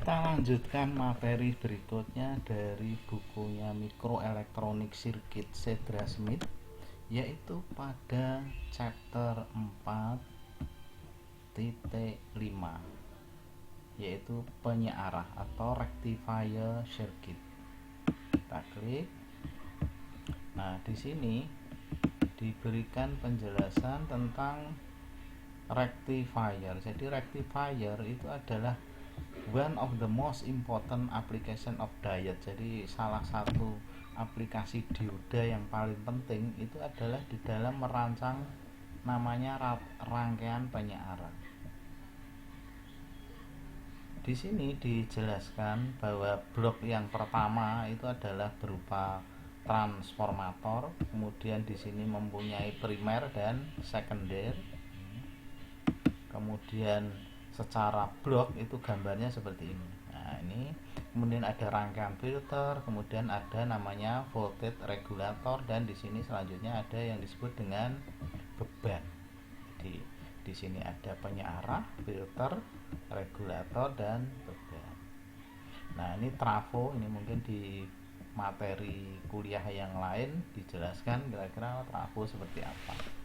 Kita lanjutkan materi berikutnya dari bukunya Microelectronic Circuit Cedra Smith, yaitu pada chapter 4.5, yaitu penyearah atau rectifier circuit. Kita klik. Nah, di sini diberikan penjelasan tentang rectifier. Jadi rectifier itu adalah one of the most important application of diode. Jadi salah satu aplikasi dioda yang paling penting itu adalah di dalam merancang namanya rangkaian penyearah. Di sini dijelaskan bahwa blok yang pertama itu adalah berupa transformator, kemudian di sini mempunyai primer dan sekunder. Kemudian secara blok itu gambarnya seperti ini. Nah, ini kemudian ada rangkaian filter, kemudian ada namanya voltage regulator, dan di sini selanjutnya ada yang disebut dengan beban. Jadi di sini ada penyearah, filter, regulator, dan beban. Nah, ini trafo, ini mungkin di materi kuliah yang lain dijelaskan kira-kira trafo seperti apa.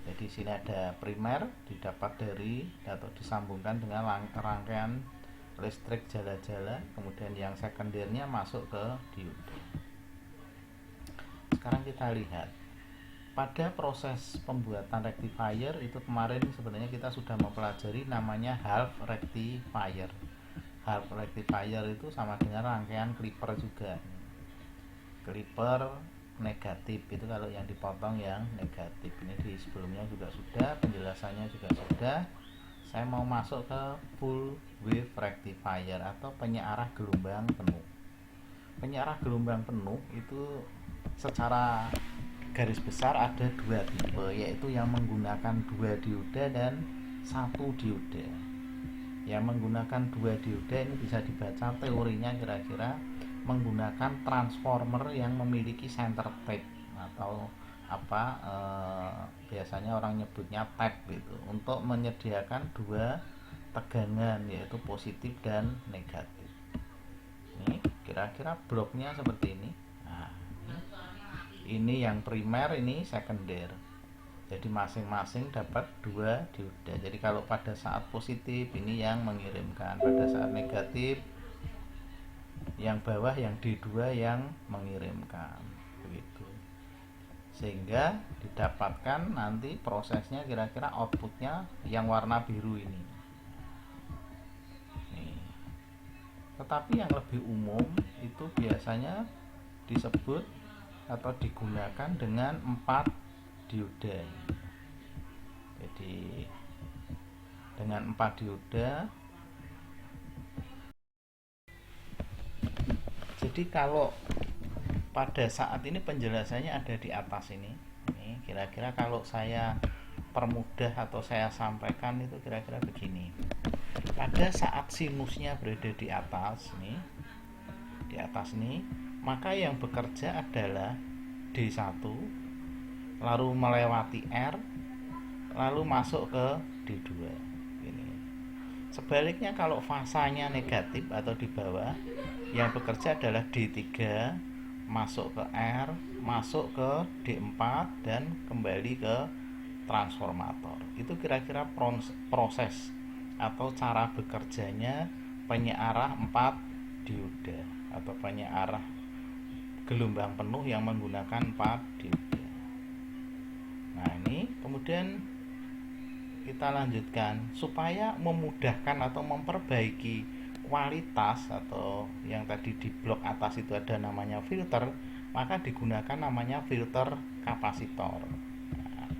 Jadi sini ada primer didapat dari atau disambungkan dengan rangkaian listrik jala-jala, kemudian yang sekundernya masuk ke dioda. Sekarang kita lihat pada proses pembuatan rectifier itu kemarin sebenarnya kita sudah mempelajari namanya half rectifier. Half rectifier itu sama dengan rangkaian clipper juga. Clipper negatif itu kalau yang dipotong yang negatif. Ini di sebelumnya juga sudah, penjelasannya juga sudah. Saya mau masuk ke full wave rectifier atau penyearah gelombang penuh. Penyearah gelombang penuh itu secara garis besar ada dua tipe, yaitu yang menggunakan 2 dioda dan 1 dioda. Yang menggunakan 2 dioda ini bisa dibaca teorinya kira-kira menggunakan transformer yang memiliki center tape atau biasanya orang nyebutnya tape gitu, untuk menyediakan 2 tegangan yaitu positif dan negatif. Ini kira-kira bloknya seperti ini. Nah, ini yang primer, ini sekunder. Jadi masing-masing dapat 2 dioda. Jadi kalau pada saat positif ini yang mengirimkan, pada saat negatif yang bawah yang D2 yang mengirimkan, begitu. Sehingga didapatkan nanti prosesnya kira-kira outputnya yang warna biru ini. Nih. Tetapi yang lebih umum itu biasanya disebut atau digunakan dengan 4 dioda. Jadi dengan 4 dioda. Jadi kalau pada saat ini penjelasannya ada di atas ini. Ini kira-kira kalau saya permudah atau saya sampaikan itu kira-kira begini. Pada saat sinusnya berada di atas nih, maka yang bekerja adalah D1, lalu melewati R, lalu masuk ke D2. Ini. Sebaliknya kalau fasanya negatif atau di bawah, yang bekerja adalah D3, masuk ke R, masuk ke D4, dan kembali ke transformator. Itu kira-kira proses atau cara bekerjanya penyearah 4 dioda atau penyearah gelombang penuh yang menggunakan 4 dioda. Nah, ini kemudian kita lanjutkan supaya memudahkan atau memperbaiki kualitas, atau yang tadi di blok atas itu ada namanya filter, maka digunakan namanya filter kapasitor. Nah,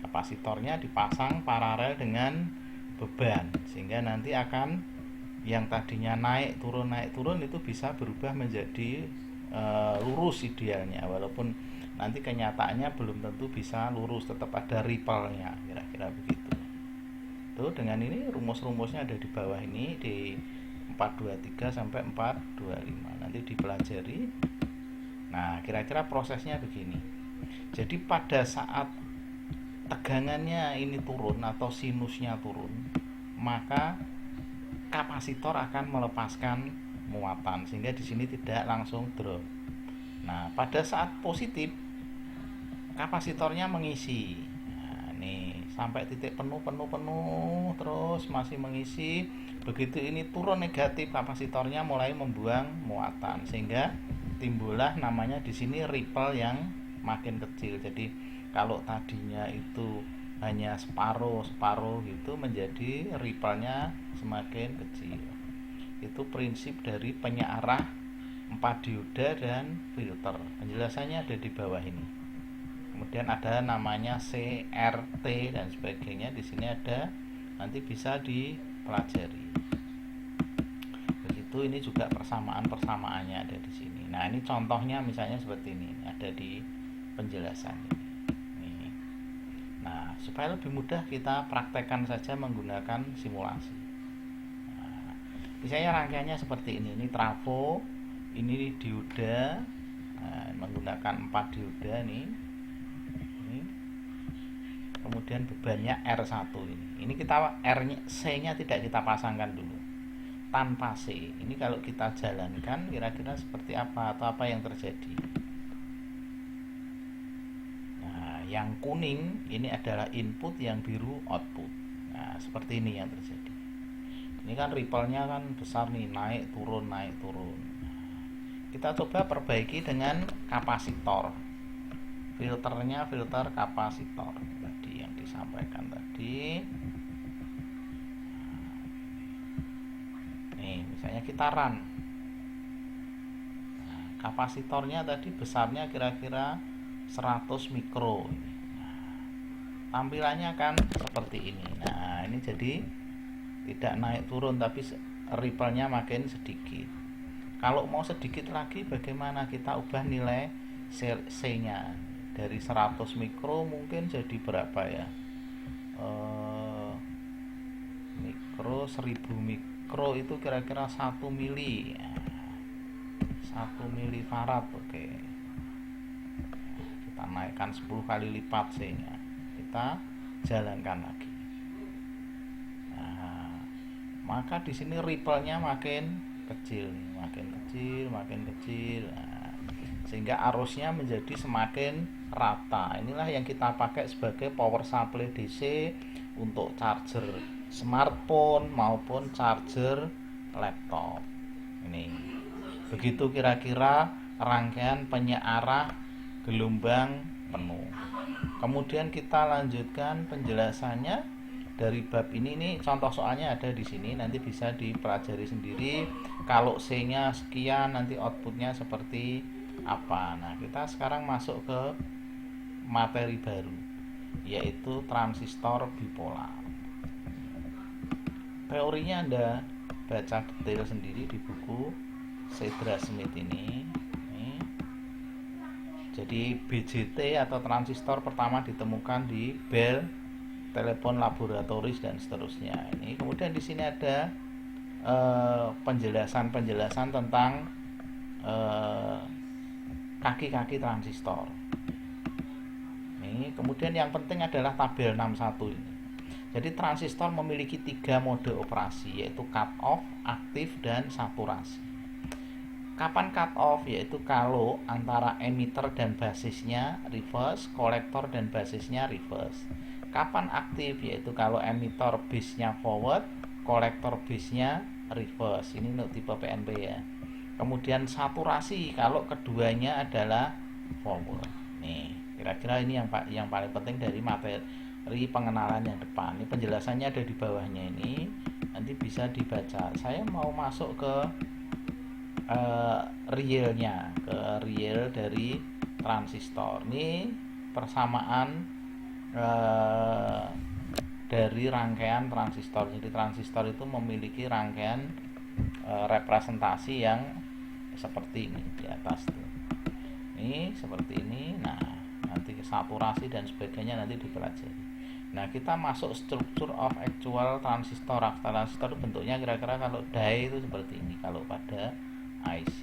kapasitornya dipasang paralel dengan beban sehingga nanti akan yang tadinya naik turun itu bisa berubah menjadi lurus idealnya, walaupun nanti kenyataannya belum tentu bisa lurus, tetap ada ripple-nya, kira-kira begitu. Tuh, dengan ini rumus-rumusnya ada di bawah ini di 423 sampai 425 nanti dipelajari. Nah, kira-kira prosesnya begini. Jadi pada saat tegangannya ini turun atau sinusnya turun, maka kapasitor akan melepaskan muatan sehingga di sini tidak langsung drop. Nah, pada saat positif kapasitornya mengisi. Nah, nih sampai titik penuh terus masih mengisi. Begitu ini turun negatif, kapasitornya mulai membuang muatan sehingga timbullah namanya di sini ripple yang makin kecil. Jadi kalau tadinya itu hanya separuh gitu menjadi ripple-nya semakin kecil. Itu prinsip dari penyearah 4 dioda dan filter. Penjelasannya ada di bawah ini. Kemudian ada namanya CRT dan sebagainya. Di sini ada, nanti bisa dipelajari. Begitu ini juga persamaan-persamaannya ada di sini. Nah, ini contohnya misalnya seperti ini, ada di penjelasan ini. Nah, supaya lebih mudah kita praktekkan saja menggunakan simulasi. Nah, misalnya rangkaiannya seperti ini trafo, ini dioda, menggunakan 4 dioda nih. Kemudian bebannya R1 ini kita R-nya, C-nya tidak kita pasangkan dulu tanpa C. Ini kalau kita jalankan kira-kira seperti apa atau apa yang terjadi. Nah, yang kuning ini adalah input, yang biru output. Nah, seperti ini yang terjadi. Ini kan ripple-nya kan besar nih, naik turun. Kita coba perbaiki dengan kapasitor. Filternya filter kapasitor tadi yang disampaikan tadi. Nih, misalnya kita run. Nah, kapasitornya tadi besarnya kira-kira 100 mikro. Nah, tampilannya kan seperti ini. Nah, ini jadi tidak naik turun tapi ripple-nya makin sedikit. Kalau mau sedikit lagi bagaimana? Kita ubah nilai C-nya dari 100 mikro mungkin jadi berapa ya? Mikro 1000 mikro itu kira-kira 1 mili. 1 milifarad. Oke. Kita naikkan 10 kali lipat C-nya. Kita jalankan lagi. Nah, maka di sini ripple-nya makin kecil, makin kecil. Nah, sehingga arusnya menjadi semakin rata. Inilah yang kita pakai sebagai power supply DC untuk charger smartphone maupun charger laptop. Ini begitu kira-kira rangkaian penyearah gelombang penuh. Kemudian kita lanjutkan penjelasannya dari bab ini. Nih contoh soalnya ada di sini, nanti bisa dipelajari sendiri. Kalau C-nya sekian, nanti outputnya seperti apa. Nah, kita sekarang masuk ke materi baru, yaitu transistor bipolar. Teorinya Anda baca detail sendiri di buku Cedra Smith ini. Jadi BJT atau transistor pertama ditemukan di Bell telepon laboratoris dan seterusnya. Ini kemudian di sini ada penjelasan tentang kaki-kaki transistor. Ini kemudian yang penting adalah tabel 61 ini. Jadi transistor memiliki 3 mode operasi, yaitu cut off, aktif, dan saturasi. Kapan cut off? Yaitu kalau antara emitter dan basisnya reverse, kolektor dan basisnya reverse. Kapan aktif? Yaitu kalau emitter base-nya forward, kolektor base-nya reverse. Ini untuk tipe PNP ya. Kemudian saturasi kalau keduanya adalah forward. Nih, kira-kira ini yang paling penting dari materi pengenalan yang depan. Ini penjelasannya ada di bawahnya ini. Nanti bisa dibaca. Saya mau masuk ke realnya, ke real dari transistor. Ini persamaan dari rangkaian transistor. Jadi transistor itu memiliki rangkaian representasi yang seperti ini di atas tuh. Ini seperti ini. Nah, nanti saturasi dan sebagainya nanti dipelajari. Nah, kita masuk struktur of actual transistor. Transistor bentuknya kira-kira kalau die itu seperti ini kalau pada IC.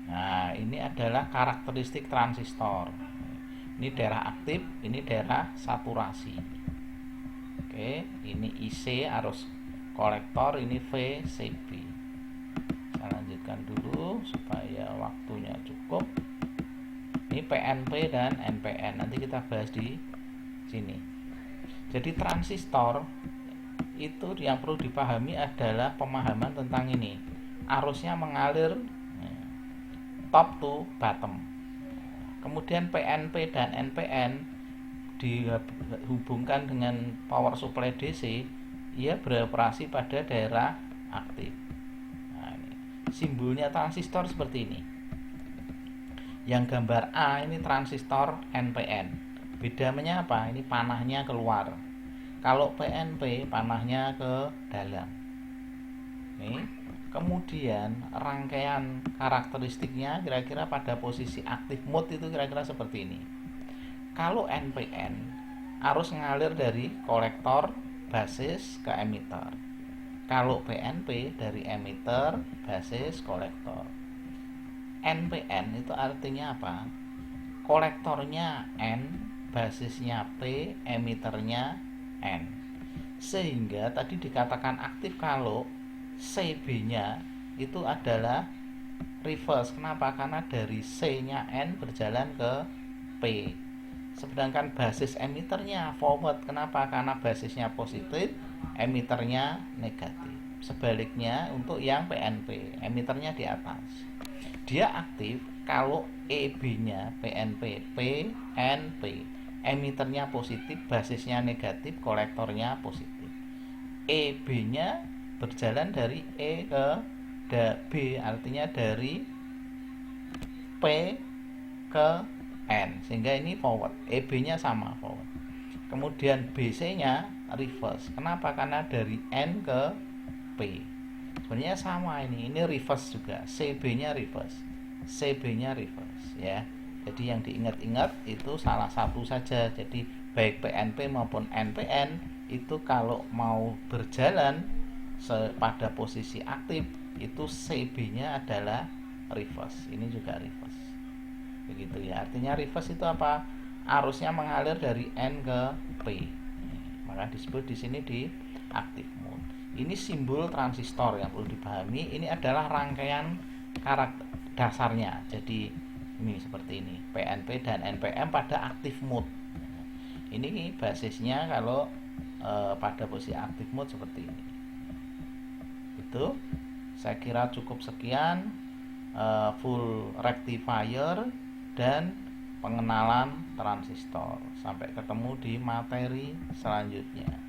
Nah, ini adalah karakteristik transistor. Ini daerah aktif, ini daerah saturasi. Oke, ini IC arus kolektor, ini VCB. Saya lanjutkan dulu supaya waktunya cukup. Ini PNP dan NPN, nanti kita bahas di sini. Jadi transistor itu yang perlu dipahami adalah pemahaman tentang ini, arusnya mengalir top to bottom. Kemudian PNP dan NPN dihubungkan dengan power supply DC, ia beroperasi pada daerah aktif. Nah, ini simbolnya transistor seperti ini. Yang gambar A ini transistor NPN. Bedanya apa? Ini panahnya keluar. Kalau PNP panahnya ke dalam. Nih. Kemudian rangkaian karakteristiknya kira-kira pada posisi aktif mode itu kira-kira seperti ini. Kalau NPN arus ngalir dari kolektor basis ke emitter. Kalau PNP dari emitter basis kolektor. NPN itu artinya apa? Kolektornya N, basisnya P, emiternya N. Sehingga tadi dikatakan aktif kalau CB-nya itu adalah reverse. Kenapa? Karena dari C-nya N berjalan ke P. Sedangkan basis emiternya forward. Kenapa? Karena basisnya positif, emiternya negatif. Sebaliknya untuk yang PNP, emiternya di atas. Dia aktif kalau EB-nya PNP, PNP, emiternya positif, basisnya negatif, kolektornya positif. EB-nya berjalan dari E ke B, artinya dari P ke N, sehingga ini forward. EB-nya sama forward. Kemudian BC-nya reverse. Kenapa? Karena dari N ke P. Sebenarnya sama ini reverse juga. CB-nya reverse. CB-nya reverse ya. Jadi yang diingat-ingat itu salah satu saja. Jadi baik PNP maupun NPN itu kalau mau berjalan pada posisi aktif itu CB-nya adalah reverse. Ini juga reverse. Begitu ya. Artinya reverse itu apa? Arusnya mengalir dari N ke P. Maka disebut di sini di active mode. Ini simbol transistor yang perlu dipahami. Ini adalah rangkaian karakter dasarnya. Jadi ini seperti ini, PNP dan NPN pada active mode. Ini basisnya kalau pada posisi active mode seperti ini. Itu saya kira cukup sekian full rectifier dan pengenalan transistor. Sampai ketemu di materi selanjutnya.